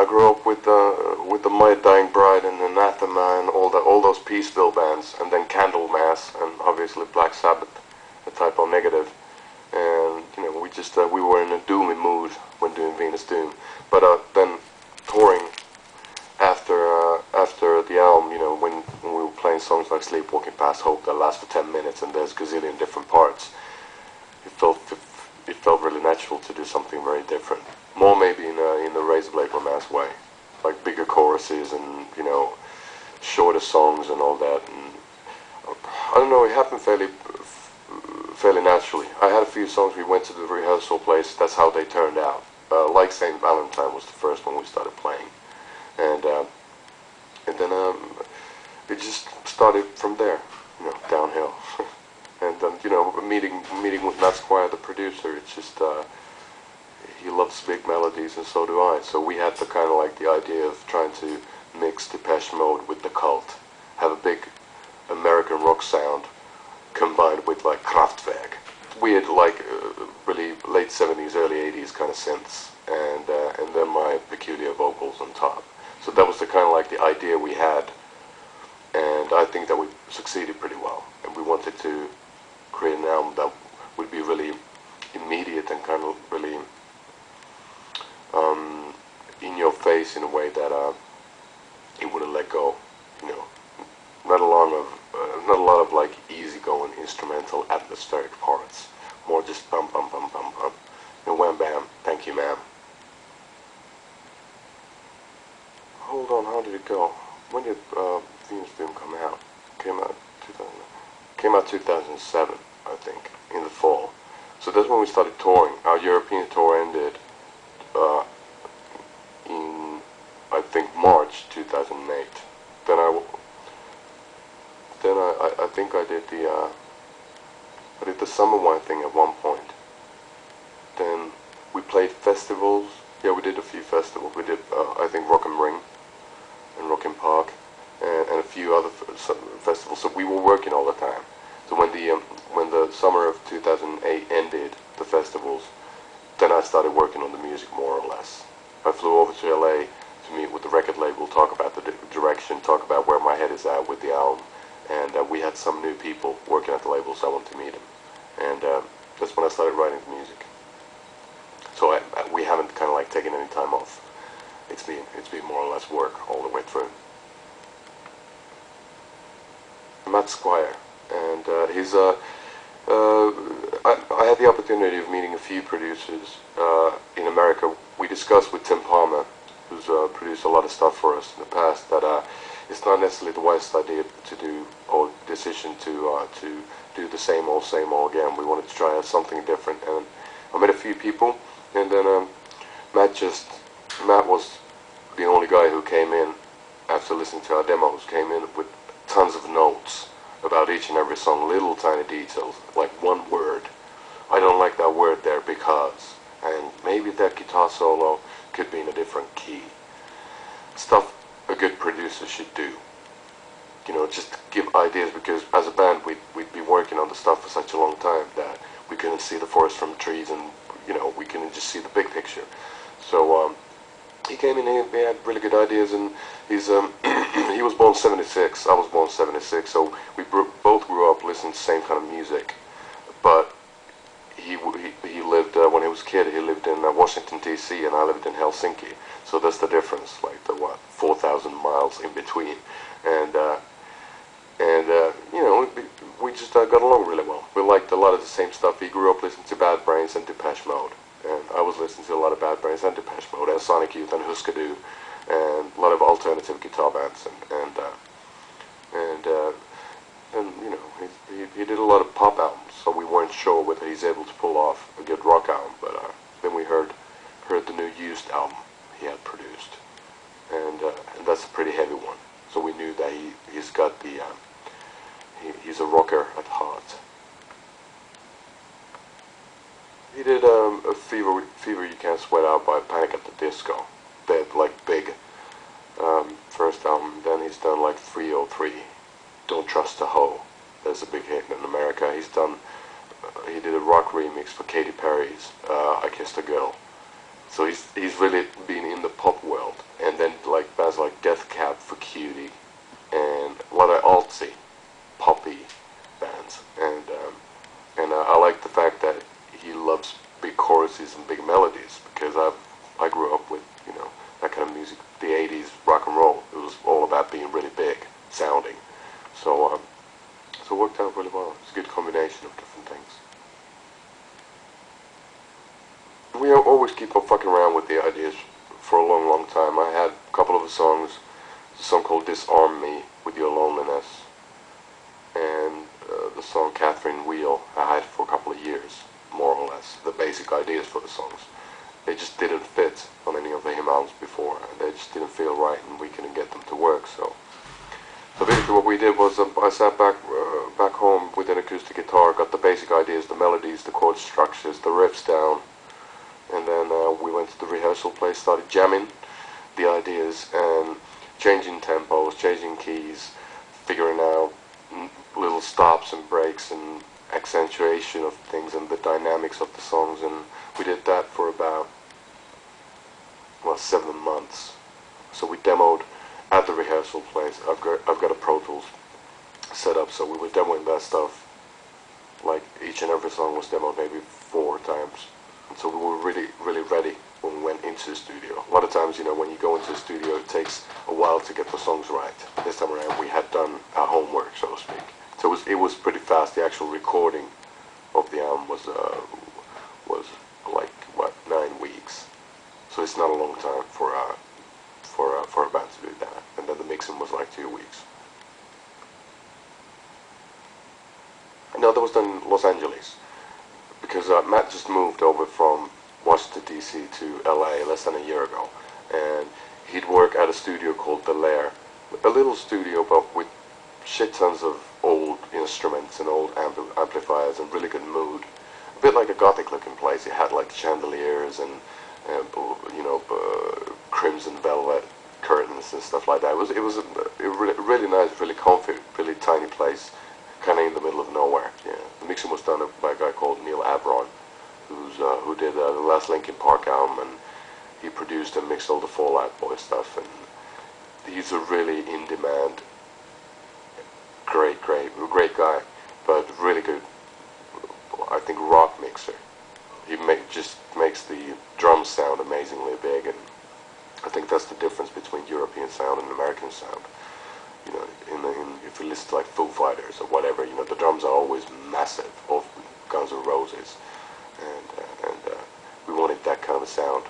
I grew up with the My Dying Bride and Anathema and all those Peaceville bands, and then Candlemass and obviously Black Sabbath, the Type O Negative, and you know, we were in a doomy mood when doing Venus Doom, but then touring after the album, you know, when we were playing songs like Sleepwalking Past Hope that last for 10 minutes and there's gazillion different parts, it felt really natural to do something very different. More maybe in the Razorblade Romance way, like bigger choruses and, you know, shorter songs and all that. And I don't know, it happened fairly naturally. I had a few songs we went to the rehearsal place. That's how they turned out. Like Saint Valentine was the first one we started playing, and then it just started from there, you know, downhill. And you know, meeting with Matt Squire, the producer, it's just he loves big melodies and so do I. So we had the kind of like the idea of trying to mix Depeche Mode with the Cult, have a big American rock sound combined with like Kraftwerk, weird like really late 70s, early 80s kind of synths, and then my peculiar vocals on top. So that was the kind of like the idea we had, and I think that we succeeded pretty well. And we wanted to create an album that would be really immediate and kind of really in your face in a way that it wouldn't let go. You know, not a lot of like easygoing instrumental atmospheric parts. More just bum bum bum bum bum, and wham bam, thank you ma'am. Hold on, how did it go? When did Venus Doom come out? Came out 2007, I think, in the fall. So that's when we started touring. Our European tour ended in, I think, March 2008. Then I think I did the Summer Wine thing at one point. Then we played festivals. Yeah, we did a few festivals. We did, I think, Rock am Ring and Rock im Park, and a few other festivals. So we were working all the time. So when the summer of 2008 ended, the festivals, then I started working on the music more or less. I flew over to LA to meet with the record label, talk about the direction, talk about where my head is at with the album, and we had some new people working at the label, so I wanted to meet them, and that's when I started writing the music. So we haven't kind of like taken any time off. It's been more or less work all the way through. Matt Squire, and he's I had the opportunity of meeting a few producers in America. We discussed with Tim Palmer, who's produced a lot of stuff for us in the past, that it's not necessarily the wisest idea to do, or decision to do the same old again. We wanted to try out something different, and I met a few people, and then Matt was the only guy who came in after listening to our demos, came in with tons of notes about each and every song, little tiny details, like one word. I don't like that word there because, and maybe that guitar solo could be in a different key. Stuff a good producer should do. You know, just give ideas, because as a band we'd be working on the stuff for such a long time that we couldn't see the forest from the trees, and you know, we couldn't just see the big picture. So he came in here, he had really good ideas, and he's he was born 76, I was born 76, so we both grew up listening to the same kind of music. But he lived, when he was a kid, he lived in Washington DC, and I lived in Helsinki, so that's the difference, like the 4,000 miles in between, and you know, we just got along really well. We liked a lot of the same stuff. He grew up listening to Bad Brains and Depeche Mode, and I was listening to a lot of Bad Brains and Depeche Mode and Sonic Youth and Husker Du, and a lot of alternative guitar bands, and you know, he did a lot of pop albums, so we weren't sure whether he's able to pull off a good rock album. But then we heard the new Used album he had produced, and that's a pretty heavy one. So we knew that he's got the he's a rocker at heart. He did a Fever You Can't Sweat Out by Panic at the Disco. That like big first album. Then he's done like 303, Don't Trust a Hoe. That's a big hit in America. He did a rock remix for Katy Perry's I Kissed a Girl. So he's really been in the pop world, for Cutie, and a lot of altsy, poppy bands, and I like the fact that he loves big choruses and big melodies, because I grew up with, you know, that kind of music, the 80s rock and roll. It was all about being really big sounding, so so it worked out really well. It's a good combination of different things. We always keep on fucking around with the ideas for a long time. I had a couple of songs, a song called Disarm Me with Your Loneliness, and the song Catherine Wheel I had for a couple of years, more or less, the basic ideas for the songs. They just didn't fit on any of the hymn albums before, and they just didn't feel right, and we couldn't get them to work. So basically what we did was I sat back home with an acoustic guitar, got the basic ideas, the melodies, the chord structures, the riffs down, and then we went to the rehearsal place, started jamming the ideas and changing tempos, changing keys, figuring out little stops and breaks and accentuation of things and the dynamics of the songs, and we did that for about, well, 7 months. So we demoed at the rehearsal place. I've got a Pro Tools set up, so we were demoing that stuff, like each and every song was demoed maybe 4 times. And so we were really ready when we went into the studio. A lot of times, you know, when you go into the studio, it takes a while to get the songs right. This time around, we had done our homework, so to speak. So it was pretty fast. The actual recording of the album was like, what, 9 weeks. So it's not a long time for a band to do that. And then the mixing was like 2 weeks. No, that was done in Los Angeles, because Matt just moved over from Washington DC to LA less than a year ago, and he'd work at a studio called Bel Air, a little studio but with shit tons of old instruments and old amplifiers and really good mood, a bit like a gothic looking place. It had like chandeliers and you know, crimson velvet curtains and stuff like that. It was a really nice, really comfy, really tiny place, kind of in the middle of nowhere. Yeah, the mixing was done by a guy called Neil Avron, who did the last Linkin Park album, and he produced and mixed all the Fall Out Boy stuff. And he's a really in demand, great guy, but really good, I think, rock mixer. He just makes the drums sound amazingly big, and I think that's the difference between European sound and American sound. You know, if you listen to like Foo Fighters or whatever, you know, the drums are always massive, of Guns N' Roses, and we wanted that kind of sound